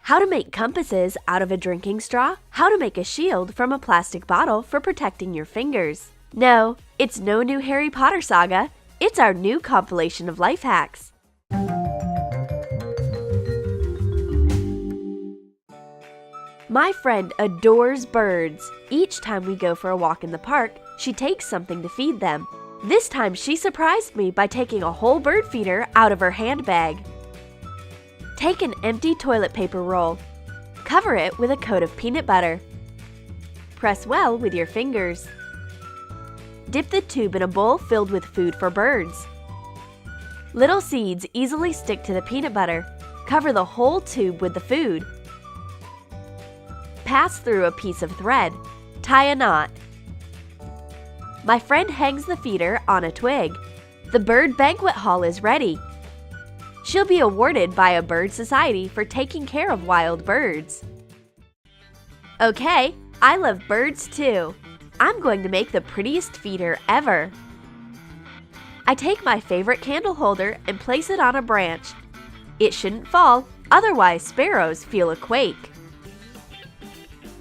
how to make compasses out of a drinking straw, how to make a shield from a plastic bottle for protecting your fingers. No, it's no new Harry Potter saga. It's our new compilation of life hacks. My friend adores birds. Each time we go for a walk in the park, she takes something to feed them. This time she surprised me by taking a whole bird feeder out of her handbag. Take an empty toilet paper roll. Cover it with a coat of peanut butter. Press well with your fingers. Dip the tube in a bowl filled with food for birds. Little seeds easily stick to the peanut butter. Cover the whole tube with the food. Pass through a piece of thread. Tie a knot. My friend hangs the feeder on a twig. The bird banquet hall is ready. She'll be awarded by a bird society for taking care of wild birds. Okay, I love birds too. I'm going to make the prettiest feeder ever. I take my favorite candle holder and place it on a branch. It shouldn't fall, otherwise sparrows feel a quake.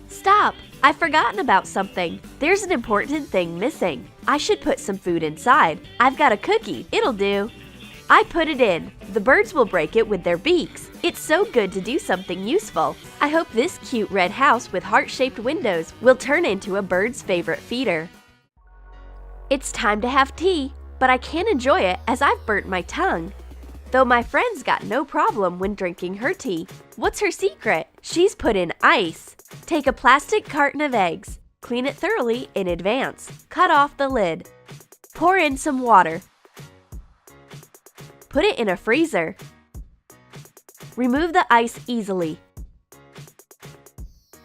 Stop! I've forgotten about something. There's an important thing missing. I should put some food inside. I've got a cookie. It'll do. I put it in. The birds will break it with their beaks. It's so good to do something useful. I hope this cute red house with heart-shaped windows will turn into a bird's favorite feeder. It's time to have tea, but I can't enjoy it as I've burnt my tongue. Though my friend's got no problem when drinking her tea. What's her secret? She's put in ice. Take a plastic carton of eggs. Clean it thoroughly in advance. Cut off the lid. Pour in some water. Put it in a freezer. Remove the ice easily.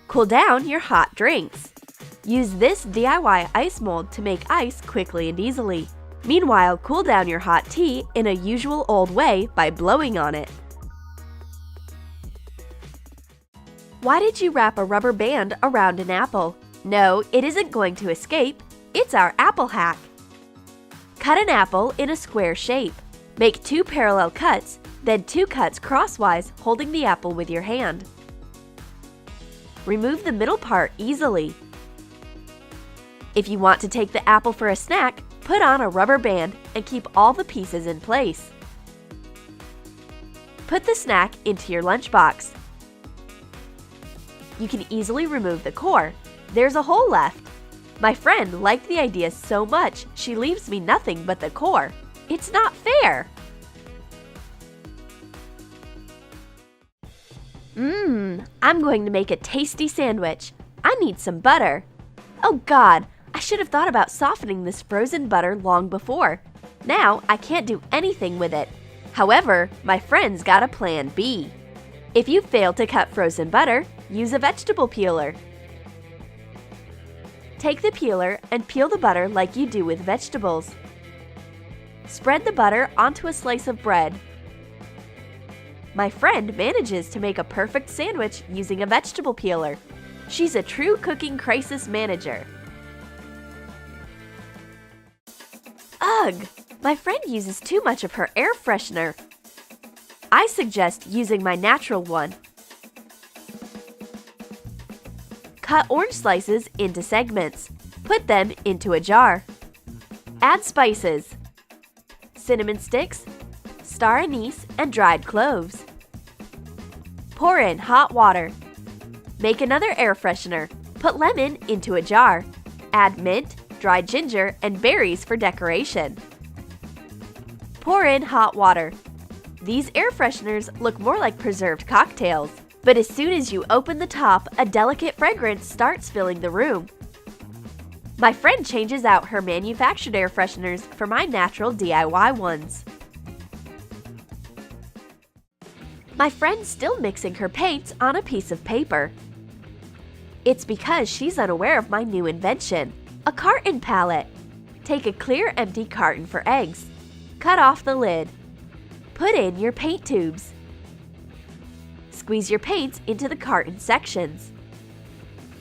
Cool down your hot drinks. Use this DIY ice mold to make ice quickly and easily. Meanwhile, cool down your hot tea in a usual old way by blowing on it. Why did you wrap a rubber band around an apple? No, it isn't going to escape. It's our apple hack. Cut an apple in a square shape. Make 2 parallel cuts, then 2 cuts crosswise holding the apple with your hand. Remove the middle part easily. If you want to take the apple for a snack, put on a rubber band and keep all the pieces in place. Put the snack into your lunchbox. You can easily remove the core. There's a hole left. My friend liked the idea so much, she leaves me nothing but the core. It's not fair! I'm going to make a tasty sandwich. I need some butter. Oh God, I should have thought about softening this frozen butter long before. Now I can't do anything with it. However, my friend's got a plan B. If you fail to cut frozen butter, use a vegetable peeler. Take the peeler and peel the butter like you do with vegetables. Spread the butter onto a slice of bread. My friend manages to make a perfect sandwich using a vegetable peeler. She's a true cooking crisis manager. Ugh! My friend uses too much of her air freshener. I suggest using my natural one. Cut orange slices into segments. Put them into a jar. Add spices. Cinnamon sticks, star anise, and dried cloves. Pour in hot water. Make another air freshener. Put lemon into a jar. Add mint, dried ginger, and berries for decoration. Pour in hot water. These air fresheners look more like preserved cocktails, but as soon as you open the top, a delicate fragrance starts filling the room. My friend changes out her manufactured air fresheners for my natural DIY ones. My friend's still mixing her paints on a piece of paper. It's because she's unaware of my new invention, a carton palette. Take a clear empty carton for eggs. Cut off the lid. Put in your paint tubes. Squeeze your paints into the carton sections.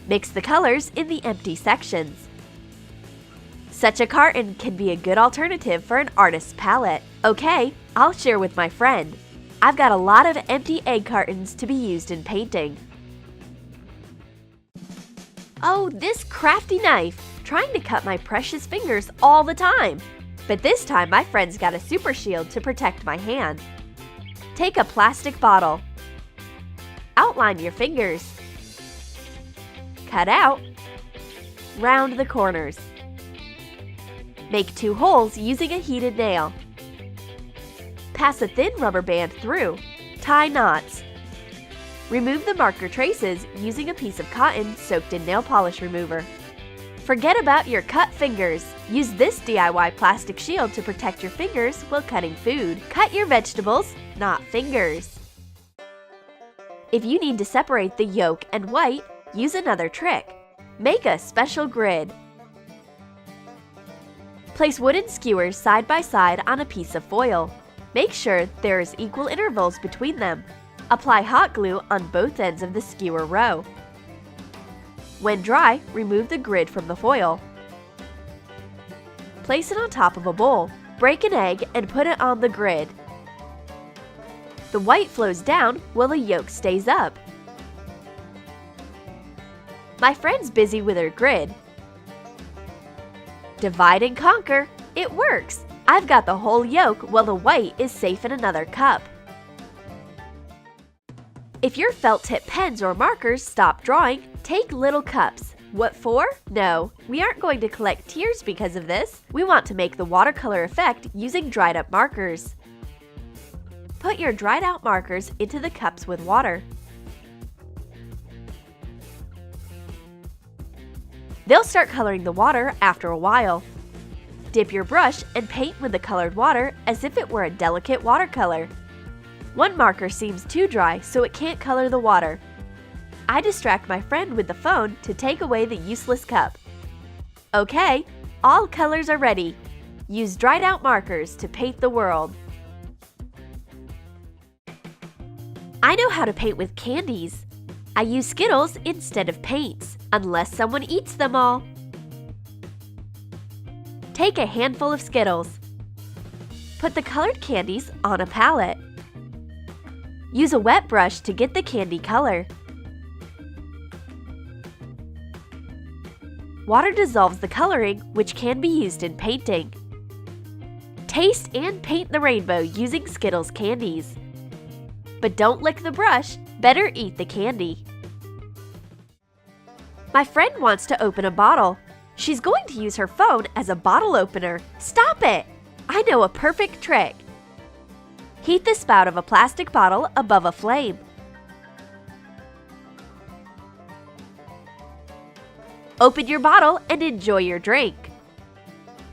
Mix the colors in the empty sections. Such a carton can be a good alternative for an artist's palette. Okay, I'll share with my friend. I've got a lot of empty egg cartons to be used in painting. Oh, this crafty knife! Trying to cut my precious fingers all the time. But this time my friend's got a super shield to protect my hand. Take a plastic bottle. Outline your fingers. Cut out. Round the corners. Make 2 holes using a heated nail. Pass a thin rubber band through. Tie knots. Remove the marker traces using a piece of cotton soaked in nail polish remover. Forget about your cut fingers. Use this DIY plastic shield to protect your fingers while cutting food. Cut your vegetables, not fingers. If you need to separate the yolk and white, use another trick. Make a special grid. Place wooden skewers side by side on a piece of foil. Make sure there is equal intervals between them. Apply hot glue on both ends of the skewer row. When dry, remove the grid from the foil. Place it on top of a bowl. Break an egg and put it on the grid. The white flows down while the yolk stays up. My friend's busy with her grid. Divide and conquer. It works! I've got the whole yolk while the white is safe in another cup. If your felt tip pens or markers stop drawing, take little cups. What for? No, we aren't going to collect tears because of this. We want to make the watercolor effect using dried up markers. Put your dried out markers into the cups with water. They'll start coloring the water after a while. Dip your brush and paint with the colored water as if it were a delicate watercolor. One marker seems too dry, so it can't color the water. I distract my friend with the phone to take away the useless cup. Okay, all colors are ready. Use dried out markers to paint the world. I know how to paint with candies. I use Skittles instead of paints, unless someone eats them all. Take a handful of Skittles. Put the colored candies on a palette. Use a wet brush to get the candy color. Water dissolves the coloring, which can be used in painting. Taste and paint the rainbow using Skittles candies. But don't lick the brush, better eat the candy. My friend wants to open a bottle. She's going to use her phone as a bottle opener. Stop it! I know a perfect trick. Heat the spout of a plastic bottle above a flame. Open your bottle and enjoy your drink.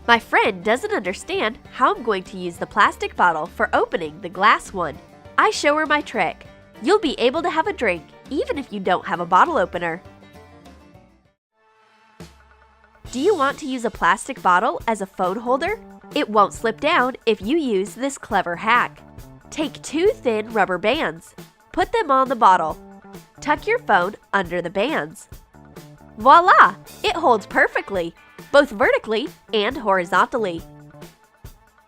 My friend doesn't understand how I'm going to use the plastic bottle for opening the glass one. I show her my trick. You'll be able to have a drink even if you don't have a bottle opener. Do you want to use a plastic bottle as a phone holder? It won't slip down if you use this clever hack. Take 2 thin rubber bands. Put them on the bottle. Tuck your phone under the bands. Voila! It holds perfectly, both vertically and horizontally.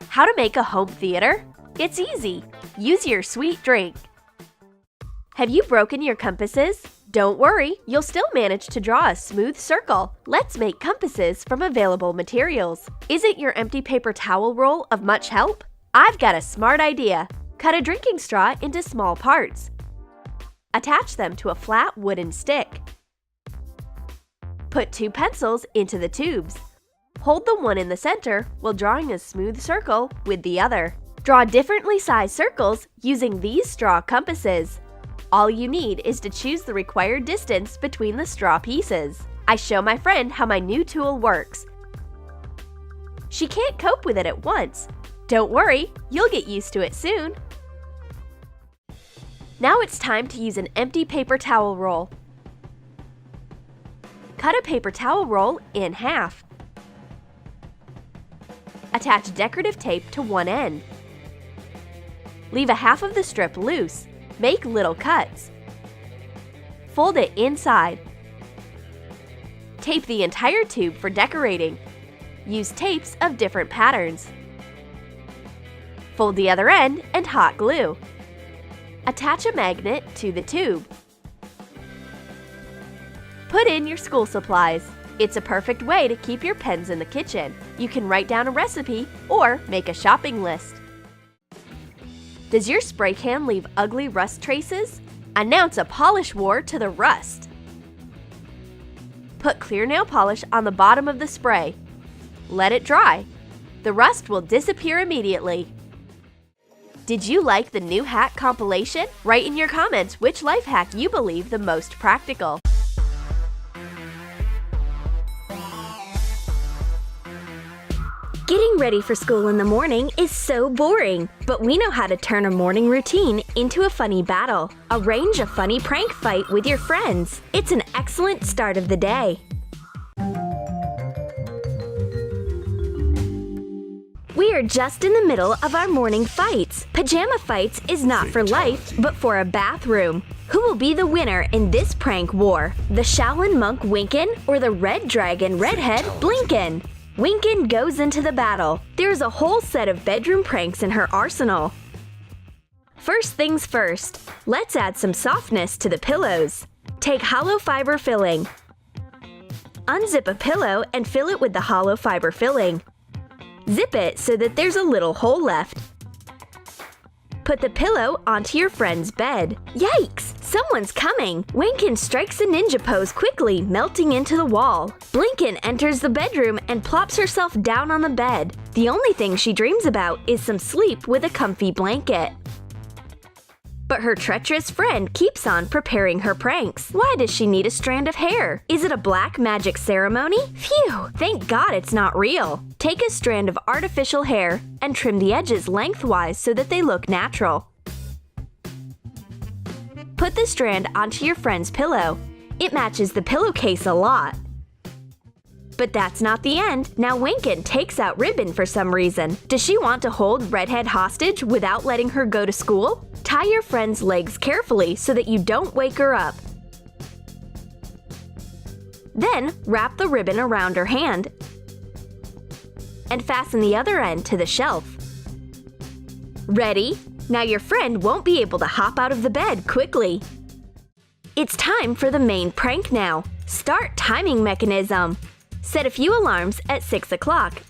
How to make a home theater? It's easy. Use your sweet drink. Have you broken your compasses? Don't worry, you'll still manage to draw a smooth circle. Let's make compasses from available materials. Isn't your empty paper towel roll of much help? I've got a smart idea. Cut a drinking straw into small parts. Attach them to a flat wooden stick. Put 2 pencils into the tubes. Hold the one in the center while drawing a smooth circle with the other. Draw differently sized circles using these straw compasses. All you need is to choose the required distance between the straw pieces. I show my friend how my new tool works. She can't cope with it at once. Don't worry, you'll get used to it soon. Now it's time to use an empty paper towel roll. Cut a paper towel roll in half. Attach decorative tape to one end. Leave a half of the strip loose. Make little cuts. Fold it inside. Tape the entire tube for decorating. Use tapes of different patterns. Fold the other end and hot glue. Attach a magnet to the tube. Put in your school supplies. It's a perfect way to keep your pens in the kitchen. You can write down a recipe or make a shopping list. Does your spray can leave ugly rust traces? Announce a polish war to the rust. Put clear nail polish on the bottom of the spray. Let it dry. The rust will disappear immediately. Did you like the new hack compilation? Write in your comments which life hack you believe the most practical. Getting ready for school in the morning is so boring, but we know how to turn a morning routine into a funny battle. Arrange a funny prank fight with your friends. It's an excellent start of the day. We are just in the middle of our morning fights. Pajama fights is not for life, but for a bathroom. Who will be the winner in this prank war? The Shaolin monk Winkin or the red dragon redhead Blinkin? Winkin goes into the battle. There's a whole set of bedroom pranks in her arsenal. First things first, let's add some softness to the pillows. Take hollow fiber filling. Unzip a pillow and fill it with the hollow fiber filling. Zip it so that there's a little hole left. Put the pillow onto your friend's bed. Yikes! Someone's coming! Winkin strikes a ninja pose quickly, melting into the wall. Blinkin enters the bedroom and plops herself down on the bed. The only thing she dreams about is some sleep with a comfy blanket. But her treacherous friend keeps on preparing her pranks. Why does she need a strand of hair? Is it a black magic ceremony? Phew! Thank God it's not real. Take a strand of artificial hair and trim the edges lengthwise so that they look natural. Put the strand onto your friend's pillow. It matches the pillowcase a lot. But that's not the end. Now Winkin takes out ribbon for some reason. Does she want to hold Redhead hostage without letting her go to school? Tie your friend's legs carefully so that you don't wake her up. Then wrap the ribbon around her hand and fasten the other end to the shelf. Ready? Now your friend won't be able to hop out of the bed quickly. It's time for the main prank now. Start timing mechanism. Set a few alarms at 6 o'clock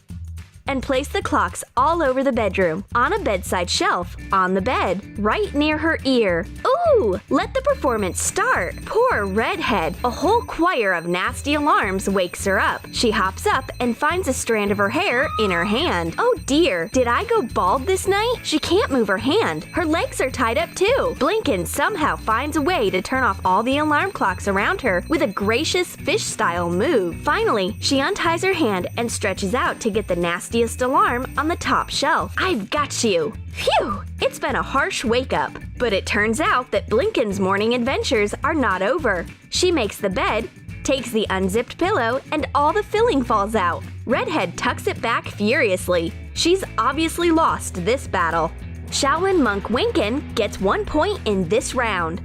and place the clocks all over the bedroom, on a bedside shelf, on the bed, right near her ear. Ooh! Let the performance start! Poor Redhead! A whole choir of nasty alarms wakes her up. She hops up and finds a strand of her hair in her hand. Oh dear! Did I go bald this night? She can't move her hand. Her legs are tied up too. Blinkin somehow finds a way to turn off all the alarm clocks around her with a gracious fish-style move. Finally, she unties her hand and stretches out to get the nastiest alarm on the top shelf. I've got you! Phew! It's been a harsh wake-up. But it turns out that Blinkin's morning adventures are not over. She makes the bed, takes the unzipped pillow, and all the filling falls out. Redhead tucks it back furiously. She's obviously lost this battle. Shaolin monk Winkin gets 1 point in this round.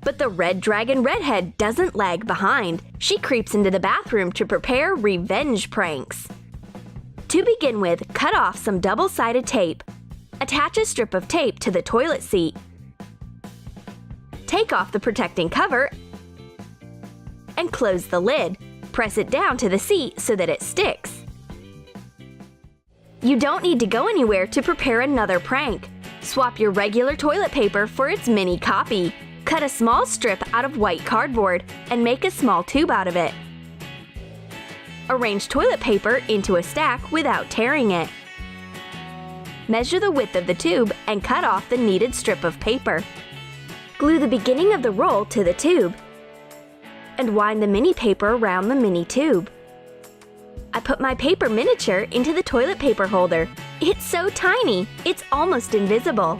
But the red dragon Redhead doesn't lag behind. She creeps into the bathroom to prepare revenge pranks. To begin with, cut off some double-sided tape. Attach a strip of tape to the toilet seat. Take off the protecting cover and close the lid. Press it down to the seat so that it sticks. You don't need to go anywhere to prepare another prank. Swap your regular toilet paper for its mini copy. Cut a small strip out of white cardboard and make a small tube out of it. Arrange toilet paper into a stack without tearing it. Measure the width of the tube and cut off the needed strip of paper. Glue the beginning of the roll to the tube and wind the mini paper around the mini tube. I put my paper miniature into the toilet paper holder. It's so tiny, it's almost invisible.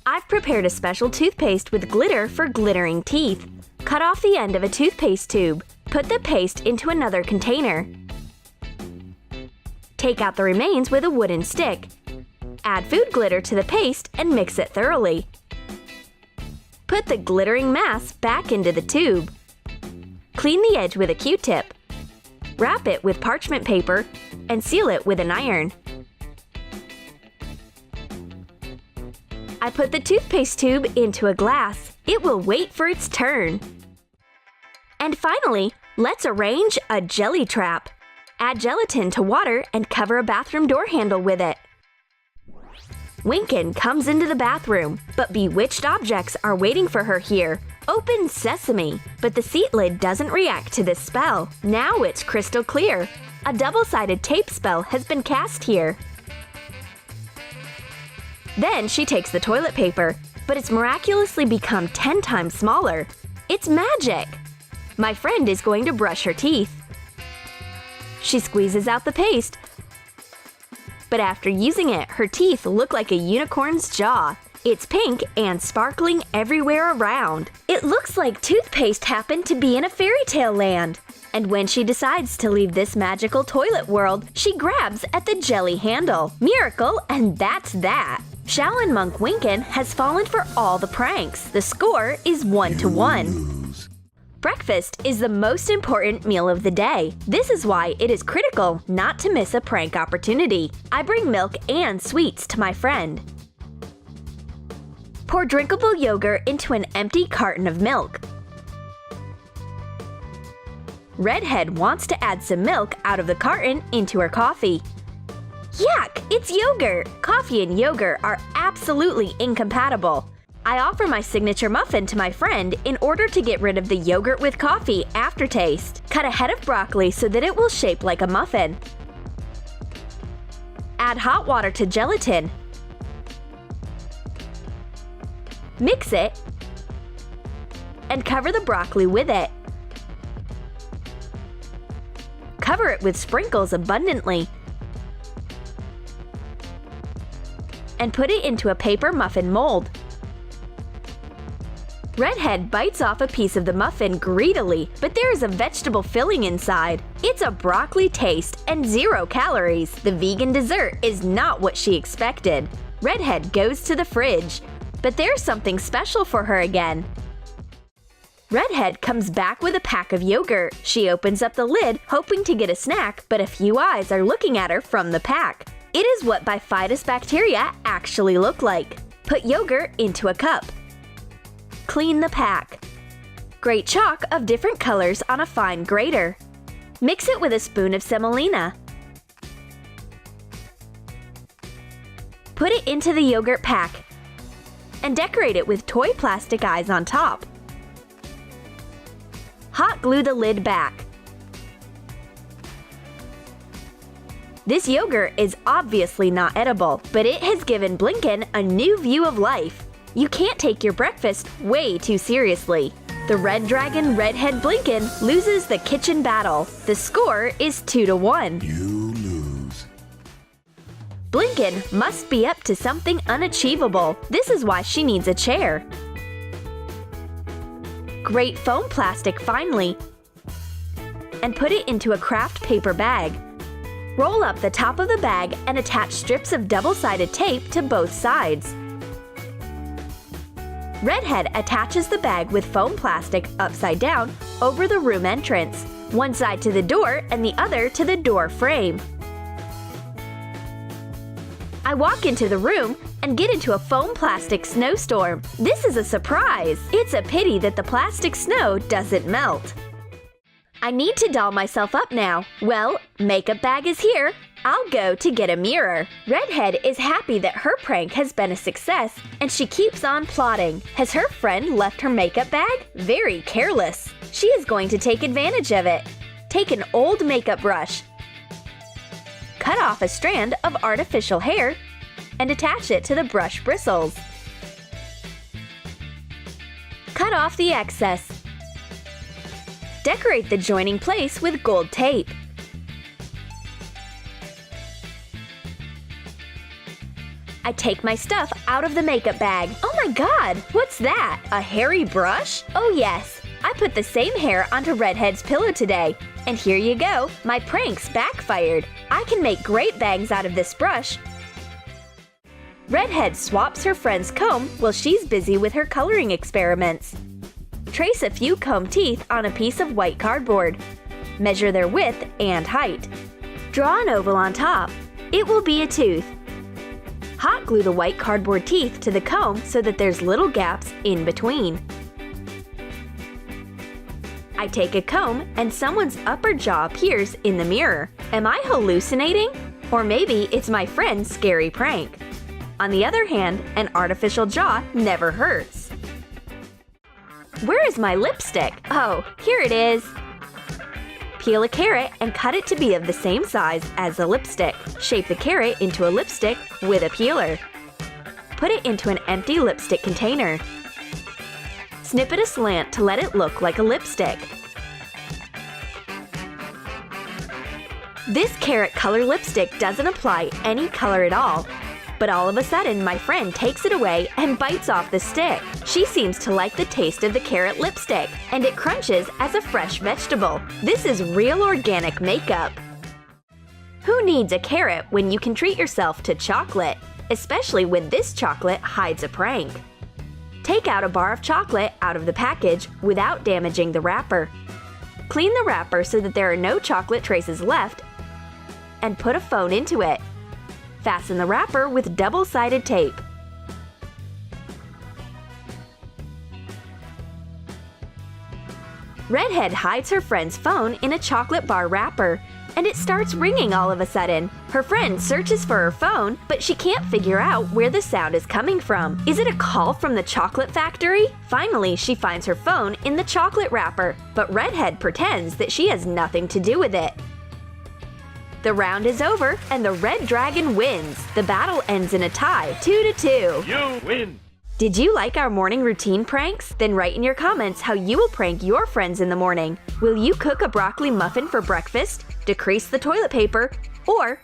I've prepared a special toothpaste with glitter for glittering teeth. Cut off the end of a toothpaste tube. Put the paste into another container. Take out the remains with a wooden stick. Add food glitter to the paste and mix it thoroughly. Put the glittering mass back into the tube. Clean the edge with a Q-tip. Wrap it with parchment paper and seal it with an iron. I I put the toothpaste tube into a glass. It will wait for its turn. And finally, let's arrange a jelly trap. Add gelatin to water and cover a bathroom door handle with it. Winkin comes into the bathroom, but bewitched objects are waiting for her here. Open sesame! But the seat lid doesn't react to this spell. Now it's crystal clear. A double-sided tape spell has been cast here. Then she takes the toilet paper, but it's miraculously become 10 times smaller. It's magic! My friend is going to brush her teeth. She squeezes out the paste, but after using it, her teeth look like a unicorn's jaw. It's pink and sparkling everywhere around. It looks like toothpaste happened to be in a fairy tale land. And when she decides to leave this magical toilet world, she grabs at the jelly handle. Miracle, and that's that! Shaolin Monk Winkin has fallen for all the pranks. The score is 1-1. Breakfast is the most important meal of the day. This is why it is critical not to miss a prank opportunity. I bring milk and sweets to my friend. Pour drinkable yogurt into an empty carton of milk. Redhead wants to add some milk out of the carton into her coffee. Yuck! It's yogurt! Coffee and yogurt are absolutely incompatible. I offer my signature muffin to my friend in order to get rid of the yogurt with coffee aftertaste. Cut a head of broccoli so that it will shape like a muffin. Add hot water to gelatin. Mix it and cover the broccoli with it. Cover it with sprinkles abundantly and put it into a paper muffin mold. Redhead bites off a piece of the muffin greedily, but there is a vegetable filling inside. It's a broccoli taste and 0 calories. The vegan dessert is not what she expected. Redhead goes to the fridge, but there's something special for her again. Redhead comes back with a pack of yogurt. She opens up the lid, hoping to get a snack, but a few eyes are looking at her from the pack. It is what bifidus bacteria actually look like. Put yogurt into a cup. Clean the pack. Grate chalk of different colors on a fine grater. Mix it with a spoon of semolina. Put it into the yogurt pack and decorate it with toy plastic eyes on top. Hot glue the lid back. This yogurt is obviously not edible, but it has given Blinkin a new view of life. You can't take your breakfast way too seriously. The Red Dragon Redhead Blinkin loses the kitchen battle. The score is 2-1. You lose. Blinkin must be up to something unachievable. This is why she needs a chair. Grate foam plastic finely and put it into a craft paper bag. Roll up the top of the bag and attach strips of double-sided tape to both sides. Redhead attaches the bag with foam plastic upside down over the room entrance, one side to the door and the other to the door frame. I walk into the room and get into a foam plastic snowstorm. This is a surprise! It's a pity that the plastic snow doesn't melt. I need to doll myself up now. Well, makeup bag is here. I'll go to get a mirror. Redhead is happy that her prank has been a success, and she keeps on plotting. Has her friend left her makeup bag? Very careless. She is going to take advantage of it. Take an old makeup brush. Cut off a strand of artificial hair and attach it to the brush bristles. Cut off the excess. Decorate the joining place with gold tape. I take my stuff out of the makeup bag. Oh my god, what's that? A hairy brush? Oh yes, I put the same hair onto Redhead's pillow today. And here you go, my pranks backfired. I can make great bangs out of this brush. Redhead swaps her friend's comb while she's busy with her coloring experiments. Trace a few comb teeth on a piece of white cardboard. Measure their width and height. Draw an oval on top. It will be a tooth. Hot glue the white cardboard teeth to the comb so that there's little gaps in between. I take a comb and someone's upper jaw appears in the mirror. Am I hallucinating? Or maybe it's my friend's scary prank. On the other hand, an artificial jaw never hurts. Where is my lipstick? Oh, here it is. Peel a carrot and cut it to be of the same size as the lipstick. Shape the carrot into a lipstick with a peeler. Put it into an empty lipstick container. Snip it aslant to let it look like a lipstick. This carrot color lipstick doesn't apply any color at all. But all of a sudden, my friend takes it away and bites off the stick. She seems to like the taste of the carrot lipstick, and it crunches as a fresh vegetable. This is real organic makeup. Who needs a carrot when you can treat yourself to chocolate? Especially when this chocolate hides a prank. Take out a bar of chocolate out of the package without damaging the wrapper. Clean the wrapper so that there are no chocolate traces left, and put a phone into it. Fasten the wrapper with double-sided tape. Redhead hides her friend's phone in a chocolate bar wrapper, and it starts ringing all of a sudden. Her friend searches for her phone, but she can't figure out where the sound is coming from. Is it a call from the chocolate factory? Finally, she finds her phone in the chocolate wrapper, but Redhead pretends that she has nothing to do with it. The round is over, and the red dragon wins. The battle ends in a tie, 2-2. You win! Did you like our morning routine pranks? Then write in your comments how you will prank your friends in the morning. Will you cook a broccoli muffin for breakfast, decrease the toilet paper, or